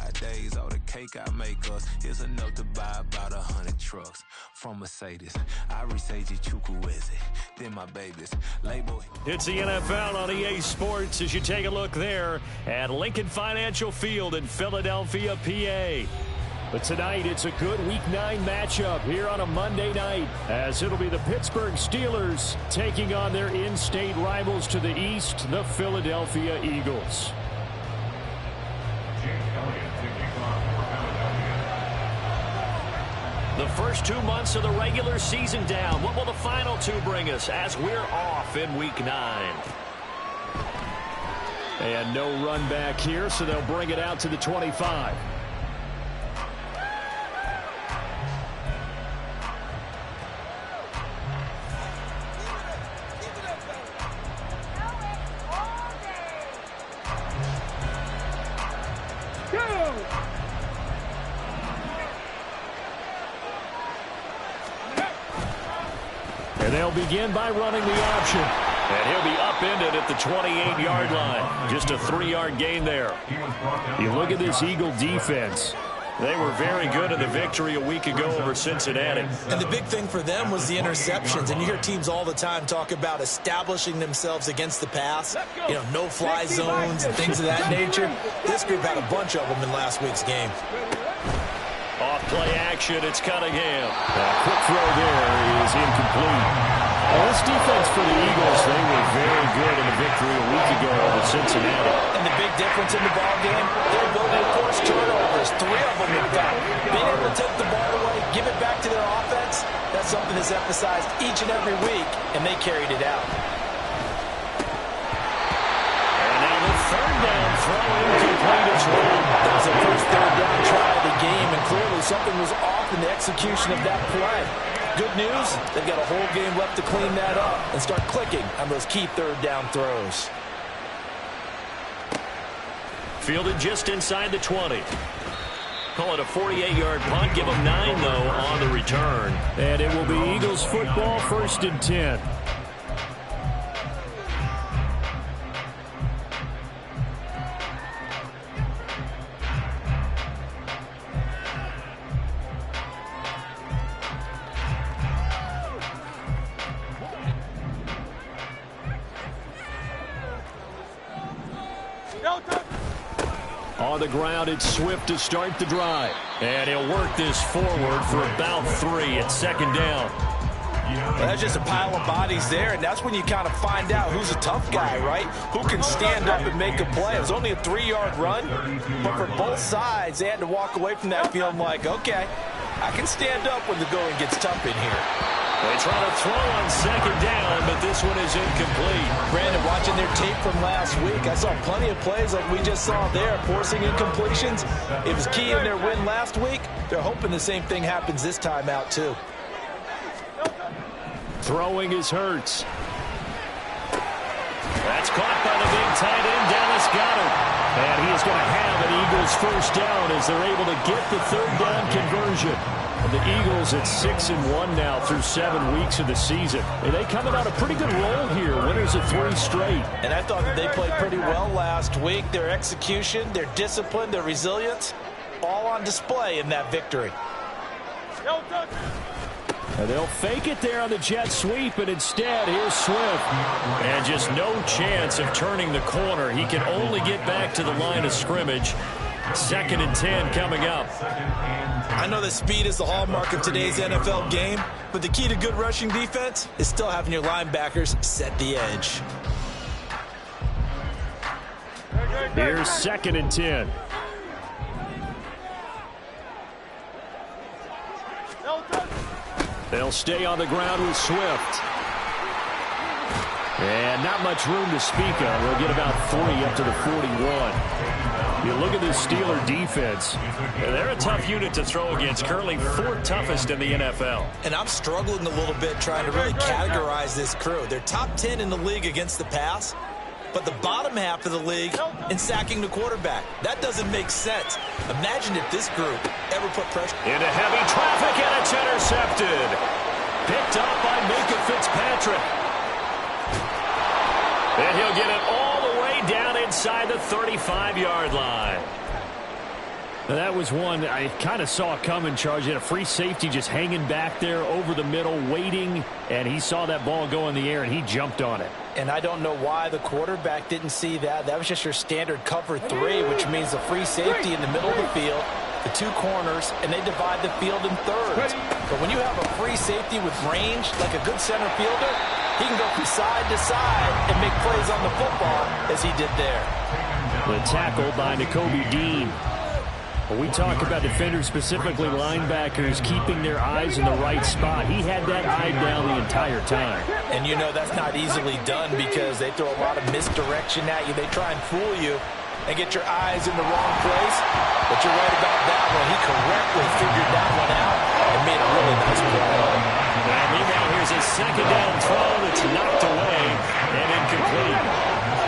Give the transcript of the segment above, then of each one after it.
5 days, all the cake I make us is enough to buy about 100 trucks. From Mercedes, Iris Chukwueze, then my babies. Label. It's the NFL on EA Sports as you take a look there at Lincoln Financial Field in Philadelphia, PA. But tonight, it's a good Week 9 matchup here on a Monday night, as it'll be the Pittsburgh Steelers taking on their in-state rivals to the east, the Philadelphia Eagles. The first 2 months of the regular season down. What will the final 2 bring us as we're off in Week 9? And no run back here, so they'll bring it out to the 25. And they'll begin by running the option. And he'll be upended at the 28-yard line. Just a 3-yard gain there. You look at this Eagle defense. They were very good in the victory a week ago over Cincinnati. And the big thing for them was the interceptions. And you hear teams all the time talk about establishing themselves against the pass. You know, no-fly zones and things of that nature. This group had a bunch of them in last week's game. Off play action, it's Cunningham. A quick throw there is incomplete. Well, this defense for the Eagles, they were very good in the victory a week ago over Cincinnati. And the big difference in the ball game, their ability to force turnovers. 3 of them, in fact. Being able to take the ball away, give it back to their offense, that's something that's emphasized each and every week, and they carried it out. And now the third down throw incomplete as well. That was the first third down try of the game, and clearly something was off in the execution of that play. Good news, they've got a whole game left to clean that up and start clicking on those key third down throws. Fielded just inside the 20. Call it a 48-yard punt. Give them 9, though, on the return. And it will be Eagles football, 1st and 10. On the ground, it's Swift to start the drive. And he'll work this forward for about 3 at 2nd down. Well, that's just a pile of bodies there, and that's when you kind of find out who's a tough guy, right? Who can stand up and make a play. It was only a 3-yard run, but for both sides, they had to walk away from that feeling like, okay, I can stand up when the going gets tough in here. They try to throw on 2nd down, but this one is incomplete. Brandon, watching their tape from last week, I saw plenty of plays like we just saw there, forcing incompletions. It was key in their win last week. They're hoping the same thing happens this time out, too. Throwing is Hurts. That's caught by the big tight end, Dallas Goedert. And he is going to have an Eagles 1st down as they're able to get the 3rd down conversion. The Eagles at 6-1 now through 7 weeks of the season. And they coming on a pretty good roll here. Winners of 3 straight. And I thought that they played pretty well last week. Their execution, their discipline, their resilience, all on display in that victory. And they'll fake it there on the jet sweep, and instead, here's Swift. And just no chance of turning the corner. He can only get back to the line of scrimmage. 2nd and 10 coming up. I know that speed is the hallmark of today's NFL game, but the key to good rushing defense is still having your linebackers set the edge. Here's 2nd and 10. They'll stay on the ground with Swift. And not much room to speak of. They'll get about 3 up to the 41. You look at this Steeler defense. They're a tough unit to throw against. Currently 4th toughest in the NFL. And I'm struggling a little bit trying to really categorize this crew. They're top 10 in the league against the pass, but the bottom half of the league in sacking the quarterback. That doesn't make sense. Imagine if this group ever put pressure. Into heavy traffic, and it's intercepted. Picked up by Minkah Fitzpatrick. And he'll get it all the way down inside the 35-yard line. That was one I kind of saw coming, Charge. He had a free safety just hanging back there over the middle, waiting, and he saw that ball go in the air, and he jumped on it. And I don't know why the quarterback didn't see that. That was just your standard cover 3, which means a free safety in the middle of the field, the 2 corners, and they divide the field in thirds. But when you have a free safety with range, like a good center fielder, he can go from side to side and make plays on the football as he did there. The tackle by Nakobe Dean. When we talk about defenders, specifically linebackers, keeping their eyes in the right spot, he had that eye down the entire time. And you know that's not easily done because they throw a lot of misdirection at you. They try and fool you and get your eyes in the wrong place. But you're right about that one. He correctly figured that one out and made a really nice play. And meanwhile, here's a second down throw that's knocked away and incomplete.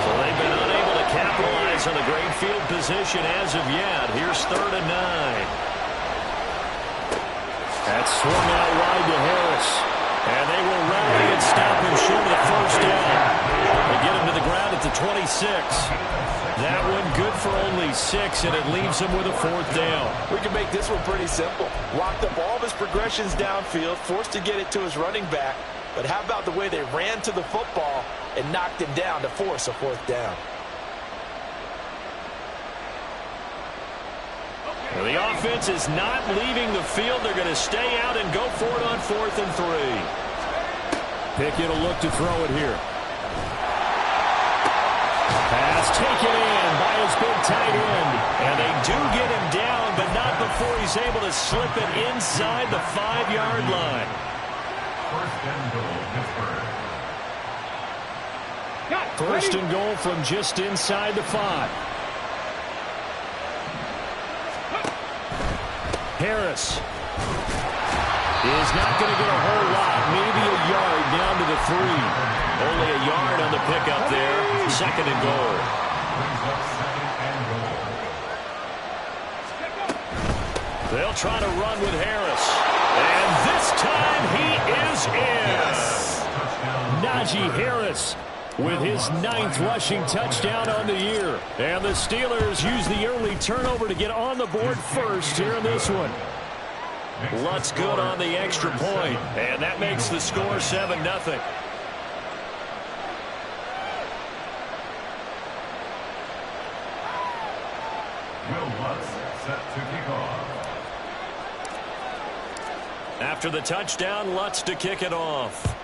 So they've been unable to capitalize on the great field position as of yet. Here's 3rd and 9. That's swung out wide to Harris. And they will rally and stop him short of the first down. They get him to the ground at the 26. That one good for only 6, and it leaves him with a 4th down. We can make this one pretty simple. Locked up all of his progressions downfield, forced to get it to his running back. But how about the way they ran to the football and knocked him down to force a 4th down? Well, the offense is not leaving the field. They're going to stay out and go for it on 4th and 3. Pickett will look to throw it here. Pass taken in by his big tight end. And they do get him down, but not before he's able to slip it inside the 5-yard line. 1st and goal, Pittsburgh. 1st and goal from just inside the 5. Harris is not going to get a whole lot, maybe a yard down to the 3. Only a yard on the pickup there. 2nd and goal. They'll try to run with Harris. And this time he is in. Najee Harris with his 9th rushing touchdown on the year. And the Steelers use the early turnover to get on the board first here in this one. Lutz good on the extra point, and that makes the score 7-0. Will Lutz set to kick off. After the touchdown, Lutz to kick it off.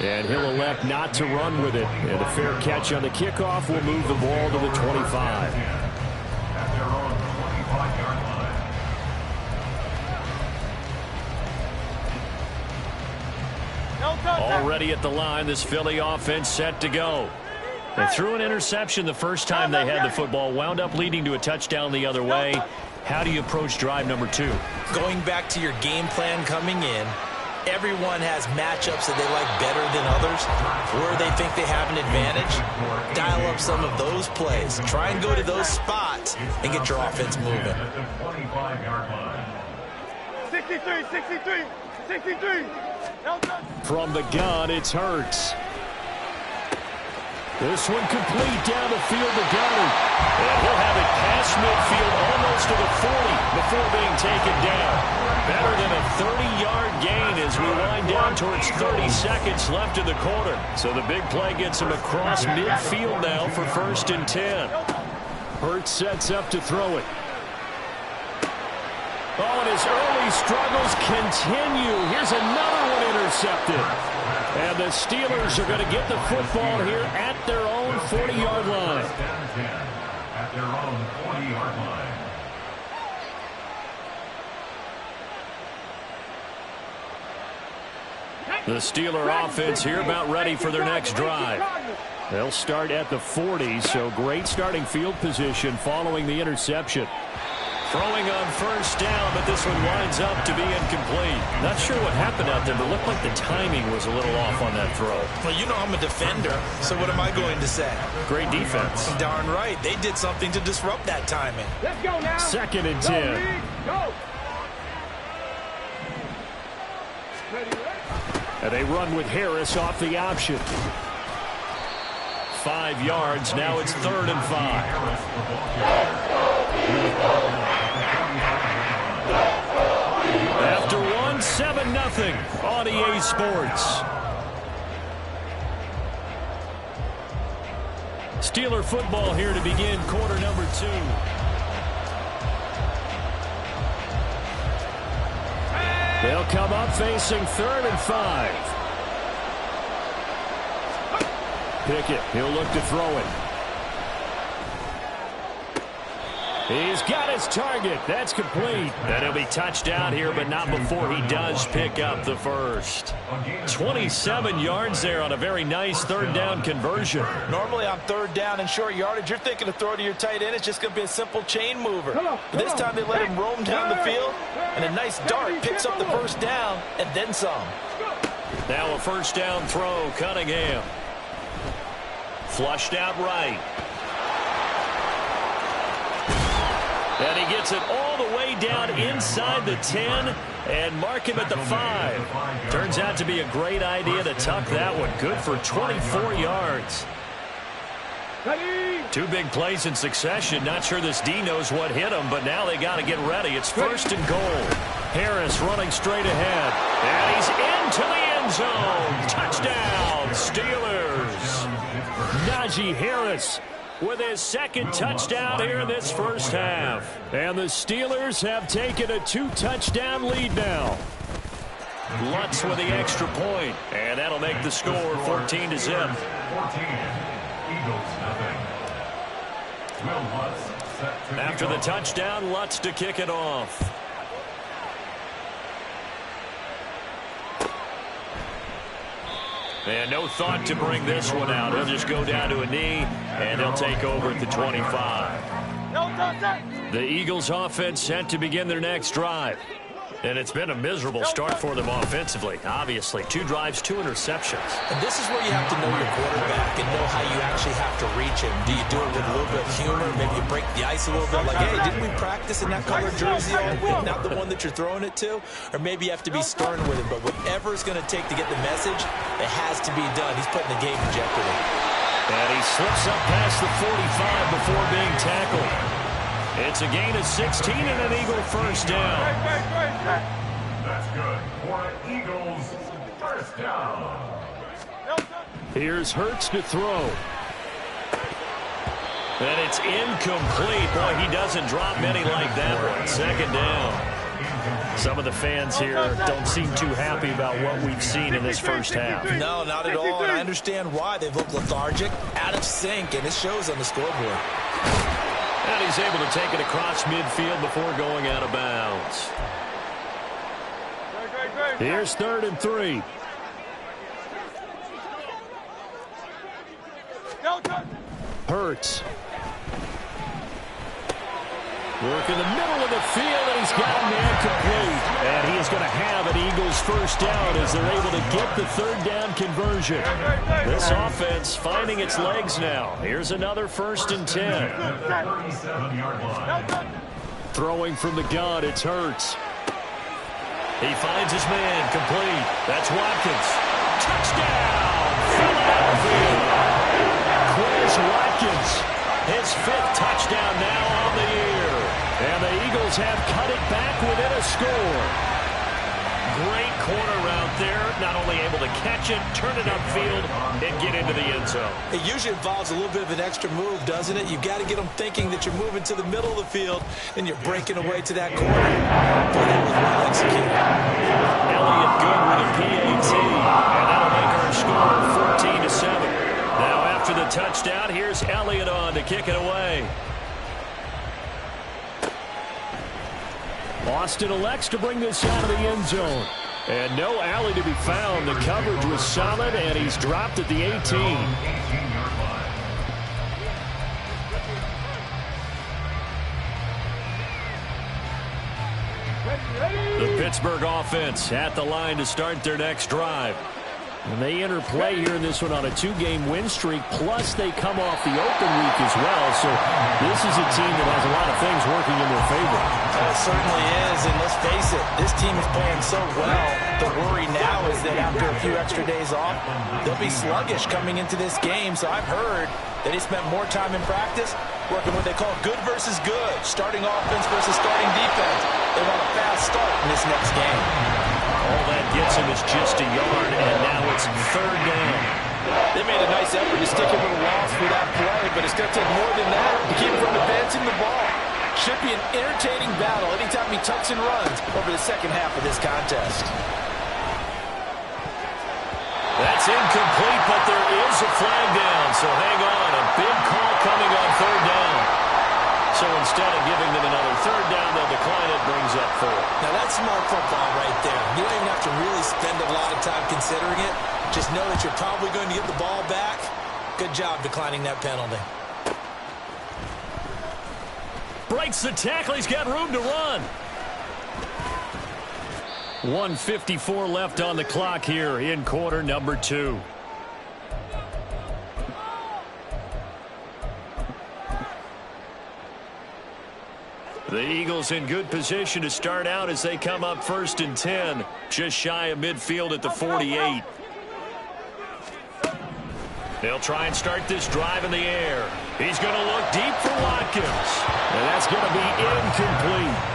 And he'll elect not to run with it. And a fair catch on the kickoff will move the ball to the 25. At their own 25-yard line. Already at the line, this Philly offense set to go. They threw an interception the first time they had the football, wound up leading to a touchdown the other way. How do you approach drive number 2? Going back to your game plan coming in, everyone has matchups that they like better than others, where they think they have an advantage. Dial up some of those plays. Try and go to those spots and get your offense moving. At the 25-yard line. 63, 63, 63. From the gun, it's Hurts. This one complete down the field to Goddard. And he'll have it past midfield almost to the 40 before being taken down. Better than a 30-yard gain as we wind down towards 30 seconds left in the quarter. So the big play gets him across midfield now for 1st and 10. Hurts sets up to throw it. Oh, and his early struggles continue. Here's another one intercepted. And the Steelers are going to get the football here at their own 40-yard line. At their own 40-yard line. The Steeler offense here about ready for their next drive. They'll start at the 40, so great starting field position following the interception. Throwing on 1st down, but this one winds up to be incomplete. Not sure what happened out there, but it looked like the timing was a little off on that throw. Well, you know I'm a defender, so what am I going to say? Great defense. Darn right. They did something to disrupt that timing. Let's go now. 2nd and 10. Go. And they run with Harris off the option. 5 yards. Now it's 3rd and 5. After one, 7-0 on EA Sports. Steeler football here to begin quarter number 2. They'll come up facing 3rd and 5. Pickett, he'll look to throw it. He's got his target. That's complete. And he'll be touchdown here, but not before he does pick up the first. 27 yards there on a very nice 3rd down conversion. Normally on 3rd down and short yardage, you're thinking to throw to your tight end. It's just going to be a simple chain mover. But this time they let him roam down the field, and a nice dart picks up the first down and then some. Now a 1st down throw, Cunningham. Flushed out right. And he gets it all the way down inside the 10 and mark him at the 5. Turns out to be a great idea to tuck that one. Good for 24 yards. 2 big plays in succession. Not sure this D knows what hit him, but now they got to get ready. It's 1st and goal. Harris running straight ahead. And he's into the end zone. Touchdown, Steelers. Najee Harris with his 2nd touchdown here in this first half. And the Steelers have taken a 2-touchdown lead now. Lutz with the extra point, and that'll make the score 14-0. 14. Eagles nothing. Will Lutz set to After the touchdown, Lutz to kick it off. And no thought to bring this one out. He'll just go down to a knee, and he'll take over at the 25. The Eagles offense set to begin their next drive. And it's been a miserable start for them offensively. Obviously, 2 drives, 2 interceptions. And this is where you have to know your quarterback and know how you actually have to reach him. Do you do it with a little bit of humor? Maybe you break the ice a little bit. Like, hey, didn't we practice in that color jersey all week? Not the one that you're throwing it to? Or maybe you have to be stern with him. But whatever it's going to take to get the message, it has to be done. He's putting the game in jeopardy. And he slips up past the 45 before being tackled. It's a gain of 16 and an Eagle 1st down. That's good for an Eagles 1st down. Here's Hurts to throw. And it's incomplete. Boy, he doesn't drop many like that one. 2nd down. Some of the fans here don't seem too happy about what we've seen in this first half. No, not at all. And I understand why. They've looked lethargic, out of sync, and it shows on the scoreboard. And he's able to take it across midfield before going out of bounds. Here's 3rd and 3. Hurts. Work in the middle of the field, and he's got a man complete. And he is going to have an Eagles 1st down as they're able to get the 3rd down conversion. This offense finding its legs now. Here's another 1st and 10. 37-yard line. Throwing from the gun, it's Hurts. He finds his man complete. That's Watkins. Touchdown, Philadelphia. Quez Watkins, his 5th touchdown now on the year. And the Eagles have cut it back within a score. Great corner route there. Not only able to catch it, turn it upfield, and get into the end zone. It usually involves a little bit of an extra move, doesn't it? You've got to get them thinking that you're moving to the middle of the field, and you're breaking away to that corner. Boy, that was well executed. Elliott good with a PAT, and that'll make our score 14-7. Now after the touchdown, here's Elliott on to kick it away. Austin elects to bring this out of the end zone. And no alley to be found. The coverage was solid, and he's dropped at the 18. The Pittsburgh offense at the line to start their next drive. And they enter play here in this one on a 2-game win streak, plus they come off the open week as well. So this is a team that has a lot of things working in their favor. It certainly is, and let's face it, this team is playing so well. The worry now is that after a few extra days off, they'll be sluggish coming into this game. So I've heard that they spent more time in practice working what they call good versus good, starting offense versus starting defense. They want a fast start in this next game. All that gets him is just a yard, and now it's 3rd down. They made a nice effort to stick him with a loss for that play, but it's going to take more than that to keep him from advancing the ball. Should be an entertaining battle anytime he tucks and runs over the second half of this contest. That's incomplete, but there is a flag down, so hang on. A big call coming on 3rd down. So instead of giving them another 3rd down, they'll decline it, brings up 4. Now that's smart football right there. You don't even have to really spend a lot of time considering it. Just know that you're probably going to get the ball back. Good job declining that penalty. Breaks the tackle. He's got room to run. 1:54 left on the clock here in quarter number 2. The Eagles in good position to start out as they come up 1st and 10, just shy of midfield at the 48. They'll try and start this drive in the air. He's going to look deep for Watkins, and that's going to be incomplete.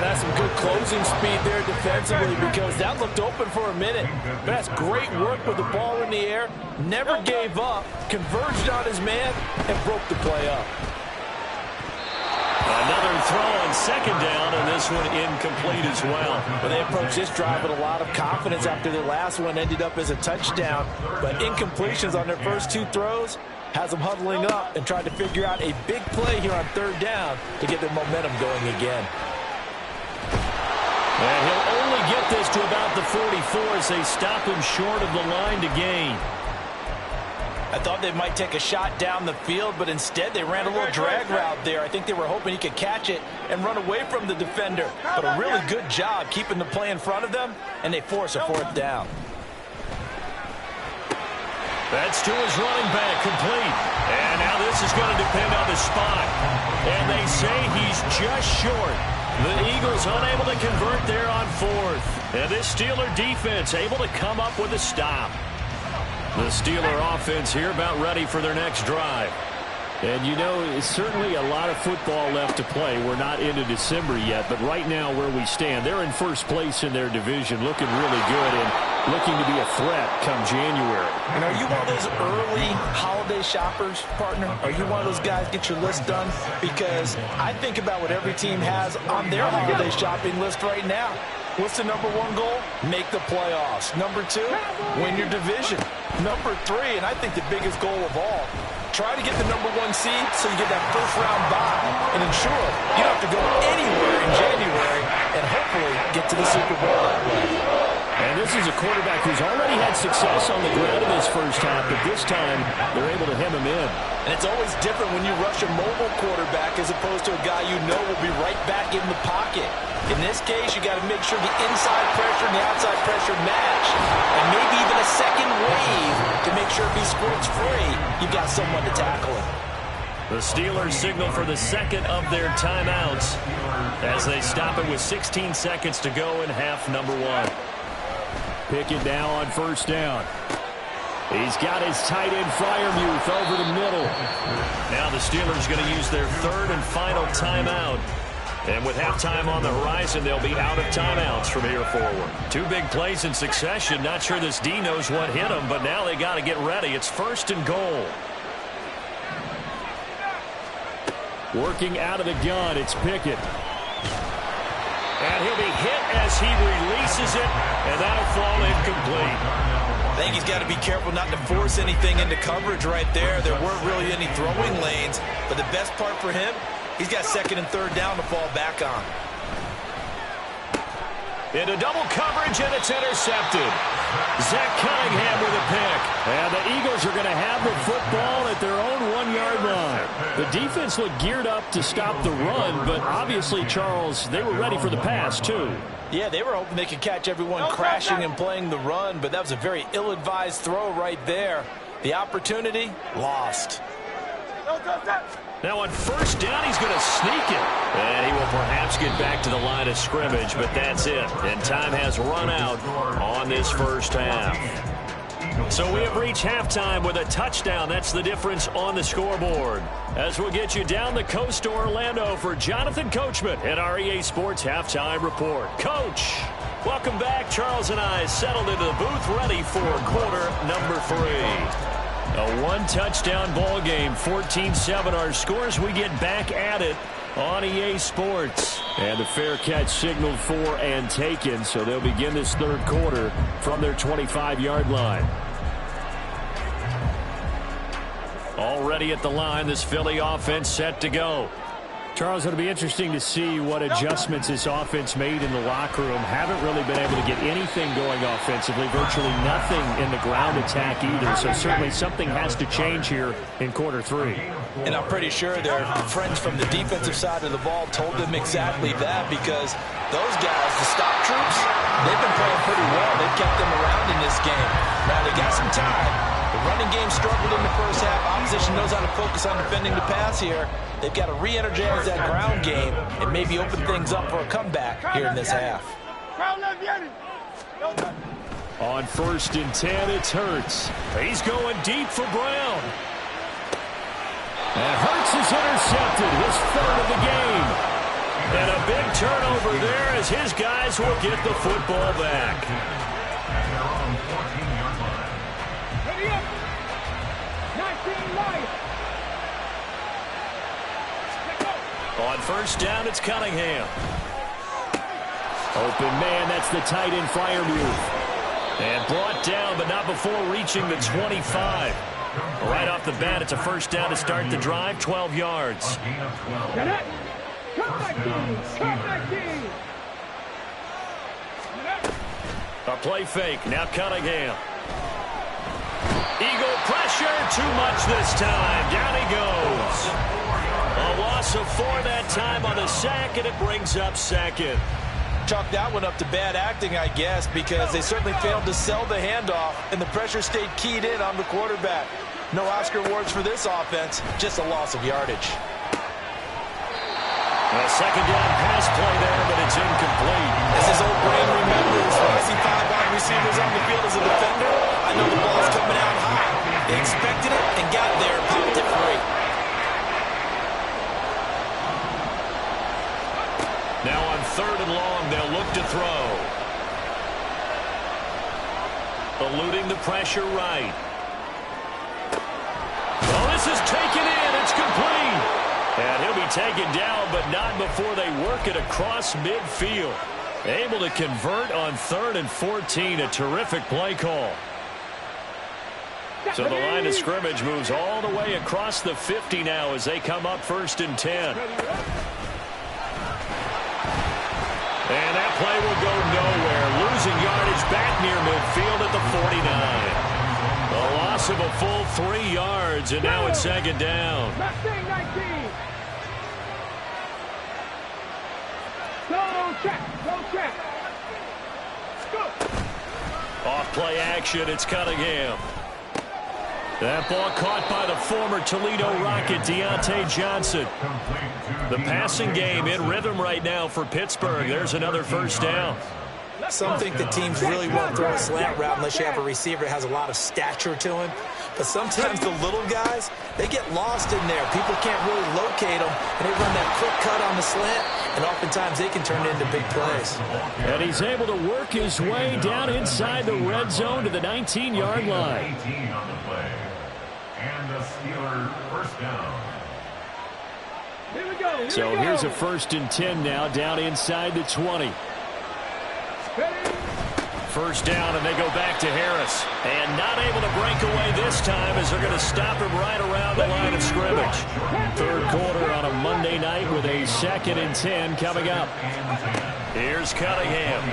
That's some good closing speed there defensively, because that looked open for a minute. But that's great work with the ball in the air. Never gave up, converged on his man, and broke the play up. Another throw on 2nd down, and this one incomplete as well. Well, they approached this drive with a lot of confidence after their last one ended up as a touchdown. But incompletions on their first 2 throws has them huddling up and trying to figure out a big play here on 3rd down to get their momentum going again. And he'll only get this to about the 44 as they stop him short of the line to gain. I thought they might take a shot down the field, but instead they ran a little drag route there. I think they were hoping he could catch it and run away from the defender. But a really good job keeping the play in front of them, and they force a 4th down. That's to his running back, complete. And now this is going to depend on the spot. And they say he's just short. The Eagles unable to convert there on 4th. And this Steeler defense able to come up with a stop. The Steeler offense here about ready for their next drive. And you know, it's certainly a lot of football left to play. We're not into December yet, but right now where we stand, they're in 1st place in their division, looking really good and looking to be a threat come January. And are you one of those early holiday shoppers, partner? Are you one of those guys get your list done? Because I think about what every team has on their holiday shopping list right now. What's the number 1 goal? Make the playoffs. Number 2, win your division. Number 3, and I think the biggest goal of all, try to get the number 1 seed so you get that 1st round bye and ensure you don't have to go anywhere in January and hopefully get to the Super Bowl that way. And this is a quarterback who's already had success on the ground in his 1st half, but this time they're able to hem him in. And it's always different when you rush a mobile quarterback as opposed to a guy you know will be right back in the pocket. In this case, you got to make sure the inside pressure and the outside pressure match. And maybe even a second wave to make sure if he squirts free, you've got someone to tackle him. The Steelers signal for the 2nd of their timeouts as they stop it with 16 seconds to go in half number 1. Pickett now on 1st down. He's got his tight end Freiermuth over the middle. Now the Steelers going to use their 3rd and final timeout. And with halftime on the horizon, they'll be out of timeouts from here forward. 2 big plays in succession. Not sure this D knows what hit them, but now they got to get ready. It's 1st and goal. Working out of the gun, it's Pickett. And he'll be hit as he releases it, and that'll fall incomplete. I think he's got to be careful not to force anything into coverage right there. There weren't really any throwing lanes, but the best part for him, he's got 2nd and 3rd down to fall back on. Into double coverage, and it's intercepted. Zach Cunningham with a pick. And the Eagles are going to have the football at their own 1-yard line. The defense looked geared up to stop the run, but obviously, Charles, they were ready for the pass, too. Yeah, they were hoping they could catch everyone crashing and playing the run, but that was a very ill-advised throw right there. The opportunity, lost. Now on first down, he's going to sneak it. And he will perhaps get back to the line of scrimmage, but that's it. And time has run out on this first half. So we have reached halftime with a touchdown. That's the difference on the scoreboard. As we'll get you down the coast to Orlando for Jonathan Coachman at our EA Sports Halftime Report. Coach, welcome back. Charles and I settled into the booth ready for quarter number 3. A one-touchdown ball game, 14-7 our scores. We get back at it on EA Sports. And the fair catch signaled for and taken, so they'll begin this third quarter from their 25-yard line. Already at the line, this Philly offense set to go. Charles, it'll be interesting to see what adjustments this offense made in the locker room. Haven't really been able to get anything going offensively, virtually nothing in the ground attack either. So certainly something has to change here in quarter 3. And I'm pretty sure their friends from the defensive side of the ball told them exactly that, because those guys, the stop troops, they've been playing pretty well. They've kept them around in this game. Now they got some time. The running game struggled in the first half. Opposition knows how to focus on defending the pass here. They've got to re-energize that ground game and maybe open things up for a comeback here in this half. On 1st and 10, it's Hurts. He's going deep for Brown. And Hurts is intercepted, his 3rd of the game. And a big turnover there as his guys will get the football back. On 1st down, it's Cunningham. Open man, that's the tight end Freiermuth. And brought down, but not before reaching the 25. Right off the bat, it's a 1st down to start the drive, 12 yards. A play fake, now Cunningham. Eagle pressure, too much this time. Down he goes. A loss of 4 that time on the sack, and it brings up 2nd. Chalk that one up to bad acting, I guess, because they certainly failed to sell the handoff, and the pressure stayed keyed in on the quarterback. No Oscar awards for this offense, just a loss of yardage. A 2nd down pass play there, but it's incomplete. As his old brain remembers, when I see 5 wide receivers on the field as a defender, I know the ball's coming out high. They expected it and got there, popped it free. Now on 3rd and long, they'll look to throw. Eluding the pressure right. Oh, this is taken in. It's complete. And he'll be taken down, but not before they work it across midfield. Able to convert on 3rd and 14. A terrific play call. So the line of scrimmage moves all the way across the 50 now as they come up 1st and 10. And that play will go nowhere. Losing yardage back near midfield at the 49. A loss of a full 3 yards, and now it's 2nd down. Off play action, it's Cunningham. That ball caught by the former Toledo Rocket, Deontay Johnson. The passing game in rhythm right now for Pittsburgh. There's another 1st down. Some think the teams really won't throw a slant route unless you have a receiver that has a lot of stature to him. But sometimes the little guys, they get lost in there. People can't really locate them, and they run that quick cut on the slant, and oftentimes they can turn it into big plays. And he's able to work his way down inside the red zone to the 19-yard line. 18 on the play. And the Steelers 1st down. So here's a 1st and 10 now, down inside the 20. 1st down, and they go back to Harris. And not able to break away this time as they're going to stop him right around the line of scrimmage. 3rd quarter on a Monday night with a 2nd and 10 coming up. Here's Cunningham.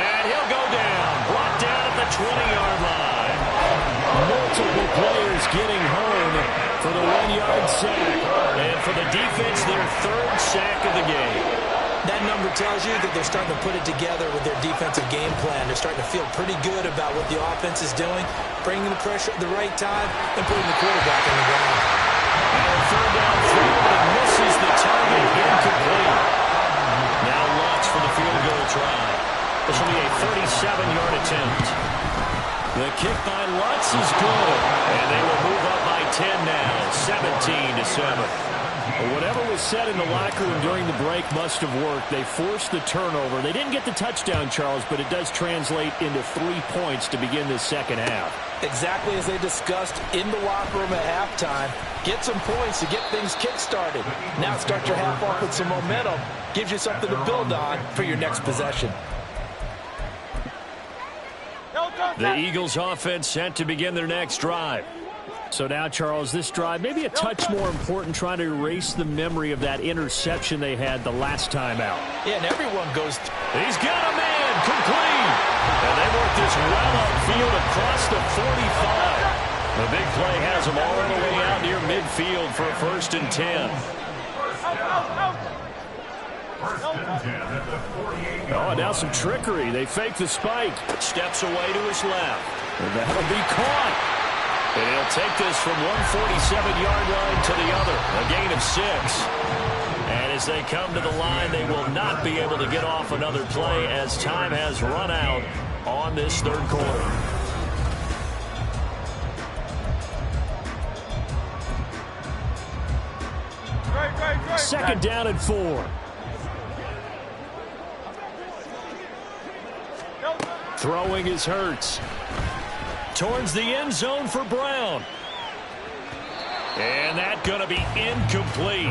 And he'll go down. Brought down at the 20-yard line. Multiple players getting home for the 1-yard sack. And for the defense, their 3rd sack of the game. That number tells you that they're starting to put it together with their defensive game plan. They're starting to feel pretty good about what the offense is doing, bringing the pressure at the right time, and putting the quarterback on the ground. And 3rd down throw, but misses the target, incomplete. Now Lutz for the field goal try. This will be a 37-yard attempt. The kick by Lutz is good, and they will move up by 10 now, 17-7. Whatever was said in the locker room during the break must have worked. They forced the turnover. They didn't get the touchdown, Charles, but it does translate into 3 points to begin this second half. Exactly as they discussed in the locker room at halftime. Get some points to get things kick-started. Now start your half off with some momentum. Gives you something to build on for your next possession. The Eagles offense set to begin their next drive. So now, Charles, this drive maybe a touch more important, trying to erase the memory of that interception they had the last time out. Yeah, and everyone goes. He's got a man, complete. And they work this well upfield across the 45. The big play has them all the way out near midfield for a 1st and 10. Oh, now some trickery. They fake the spike. Steps away to his left. And that'll be caught. And he'll take this from 147-yard line to the other. A gain of 6. And as they come to the line, they will not be able to get off another play as time has run out on this 3rd quarter. Second down and 4. Throwing is Hurts. Towards the end zone for Brown. And that's going to be incomplete.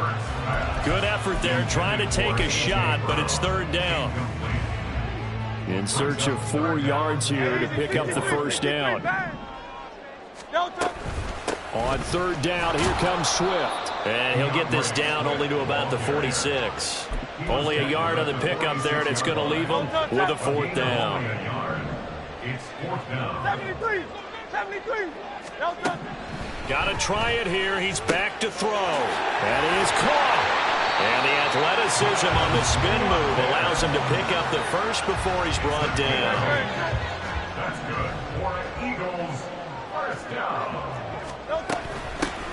Good effort there, trying to take a shot, but it's 3rd down. In search of 4 yards here to pick up the 1st down. On 3rd down, here comes Swift. And he'll get this down only to about the 46. Only a yard on the pickup there, and it's going to leave him with a 4th down. It's 4th down. 73. Got to try it here. He's back to throw. And it is caught. And the athleticism on the spin move allows him to pick up the first before he's brought down. That's good for Eagles. 1st down.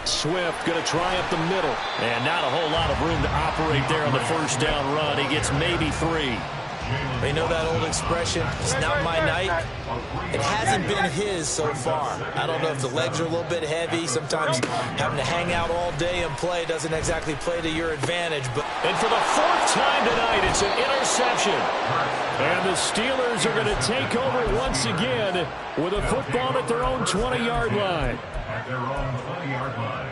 Swift going to try up the middle. And not a whole lot of room to operate there on the 1st down run. He gets maybe 3. They know that old expression, it's not my night. It hasn't been his so far. I don't know if the legs are a little bit heavy. Sometimes having to hang out all day and play doesn't exactly play to your advantage. And for the 4th time tonight, it's an interception. And the Steelers are going to take over once again with a football at their own 20-yard line. At their own 20-yard line.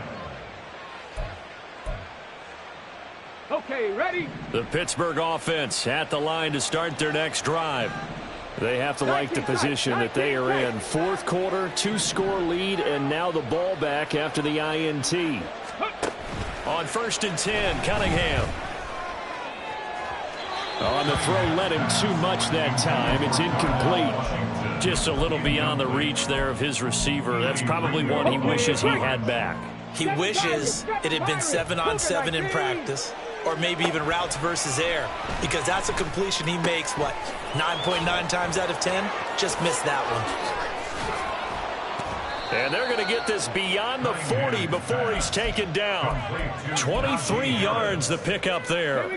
Okay, ready? The Pittsburgh offense at the line to start their next drive. They have to like the position that they are in. 4th quarter, 2-score lead, and now the ball back after the INT. On 1st and 10, Cunningham. On the throw, led him too much that time. It's incomplete. Just a little beyond the reach there of his receiver. That's probably one he wishes he had back. He wishes it had been 7-on-7 in practice, or maybe even routes versus air, because that's a completion he makes, 9.9 times out of 10? Just missed that one. And they're going to get this beyond the 40 before he's taken down. 23 yards the pickup there.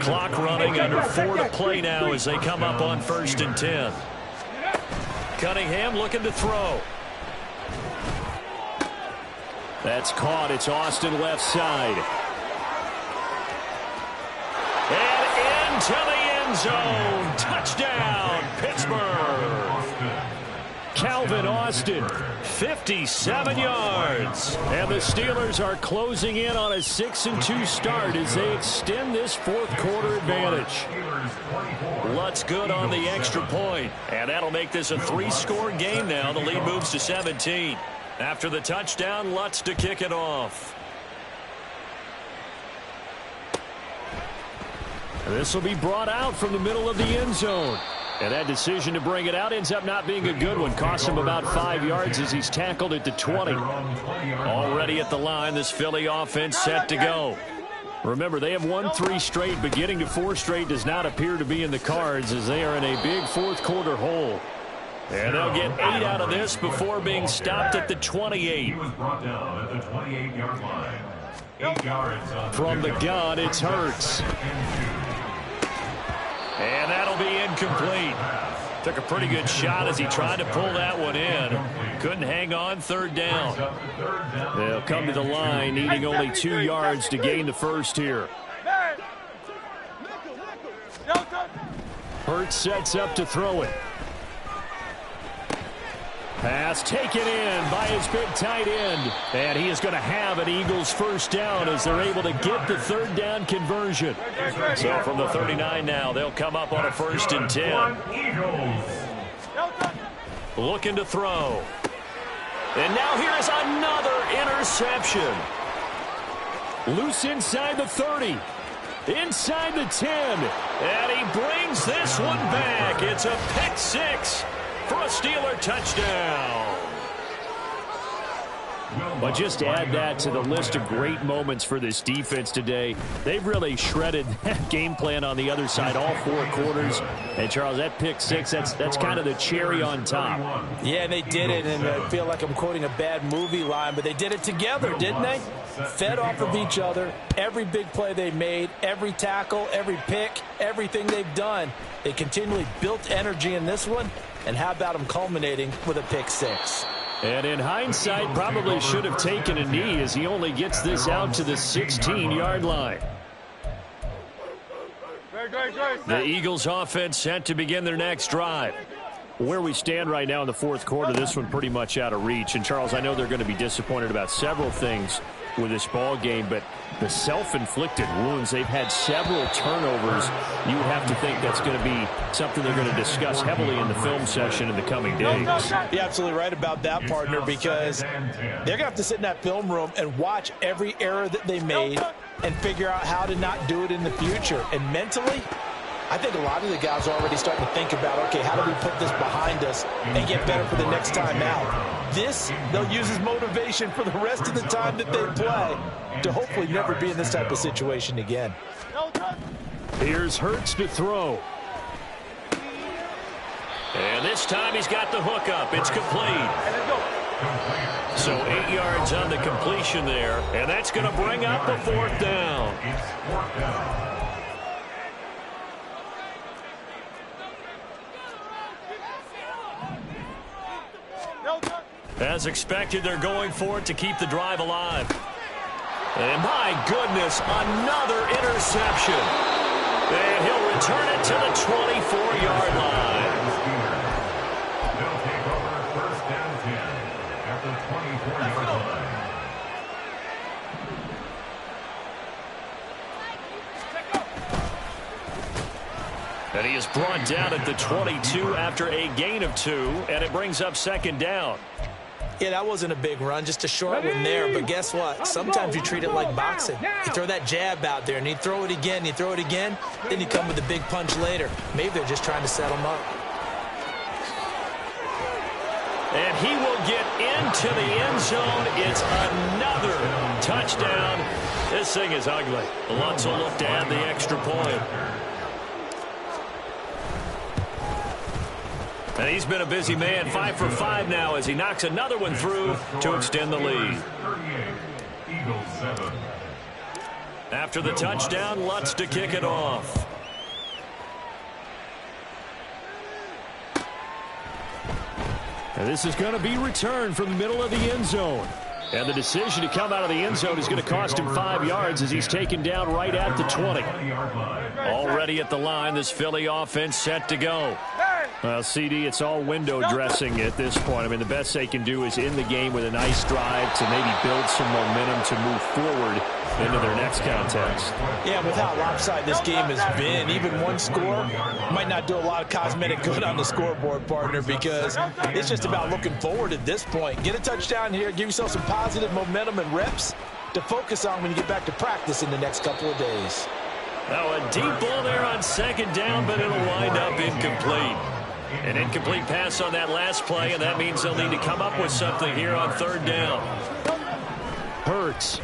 Clock running, under 4 to play now as they come up on 1st and 10. Cunningham looking to throw. That's caught. It's Austin left side. And into the end zone. Touchdown, Pittsburgh. Calvin Austin, 57 yards. And the Steelers are closing in on a 6-2 start as they extend this 4th quarter advantage. Lutz good on the extra point. And that'll make this a 3-score game now. The lead moves to 17. After the touchdown, Lutz to kick it off. This will be brought out from the middle of the end zone. And that decision to bring it out ends up not being a good one. Cost him about 5 yards as he's tackled at the 20. Already at the line, this Philly offense set to go. Remember, they have won 3 straight, but getting to 4 straight does not appear to be in the cards as they are in a big fourth quarter hole. And they'll get 8 out of this before being stopped at the 28. He was brought down at the 28-yard line. 8 yards on From the gun, it's Hurts. And that'll be incomplete. Took a pretty good shot as he tried to pull that one in. Couldn't hang on, third down. They'll come to the line, needing only 2 yards to gain the first here. Hurts sets up to throw it. Pass taken in by his big tight end. And he is going to have an Eagles first down as they're able to get the third down conversion. So from the 39 now, they'll come up on a 1st and 10. Looking to throw. And now here's another interception. Loose inside the 30. Inside the 10. And he brings this one back. It's a pick 6. For a Steeler touchdown. But just add that to the list of great moments for this defense today. They've really shredded that game plan on the other side all 4 quarters. And, Charles, that pick 6, that's kind of the cherry on top. Yeah, they did it, and I feel like I'm quoting a bad movie line, but they did it together, didn't they? Fed off of each other. Every big play they made, every tackle, every pick, everything they've done. They continually built energy in this one. And how about him culminating with a pick 6? And in hindsight, probably should have taken a knee as he only gets this out to the 16-yard line. The Eagles offense set to begin their next drive. Where we stand right now in the fourth quarter, this one pretty much out of reach. And, Charles, I know they're going to be disappointed about several things with this ball game, but the self-inflicted wounds, they've had several turnovers. You would have to think that's going to be something they're going to discuss heavily in the film session in the coming days. You're absolutely right about that, partner, because they're going to have to sit in that film room and watch every error that they made and figure out how to not do it in the future. And mentally, I think a lot of the guys are already starting to think about, okay, how do we put this behind us and get better for the next time out? This, they'll use as motivation for the rest of the time that they play to hopefully never be in this type of situation again. Here's Hurts to throw. And this time he's got the hook up. It's complete. So 8 yards on the completion there, and that's going to bring up a 4th down. As expected, they're going for it to keep the drive alive. And my goodness, another interception. And he'll return it to the 24-yard line. They'll take over 1st and 10 at the 24-yard line. And he is brought down at the 22 after a gain of 2, and it brings up 2nd down. Yeah, that wasn't a big run, just a short one there. But guess what? Sometimes you treat it like boxing. You throw that jab out there, and you throw it again, you throw it again, then you come with a big punch later. Maybe they're just trying to set him up. And he will get into the end zone. It's another touchdown. This thing is ugly. Lutz will look to add the extra point. And he's been a busy man, 5 for 5 now as he knocks another one through to extend the lead. After the touchdown, Lutz to kick it off. And this is going to be returned from the middle of the end zone. And the decision to come out of the end zone is going to cost him 5 yards as he's taken down right at the 20. Already at the line, this Philly offense set to go. Well, CD, it's all window dressing at this point. I mean, the best they can do is in the game with a nice drive to maybe build some momentum to move forward into their next contest. Yeah, with how lopsided this game has been, even one score might not do a lot of cosmetic good on the scoreboard, partner, because it's just about looking forward at this point. Get a touchdown here, give yourself some positive momentum and reps to focus on when you get back to practice in the next couple of days. Now a deep ball there on second down, but it'll wind up incomplete. An incomplete pass on that last play, and that means they'll need to come up with something here on third down. Hurts.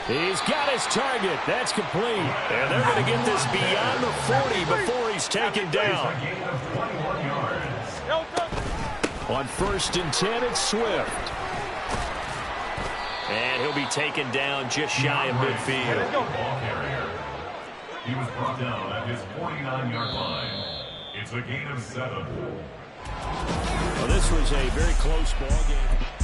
He's got his target. That's complete. And they're going to get this beyond the 40 before he's taken down. On 1st and 10, it's Swift. And he'll be taken down just shy of midfield. He was brought down at his 49-yard line. It's a gain of 7. Well, this was a very close ball game.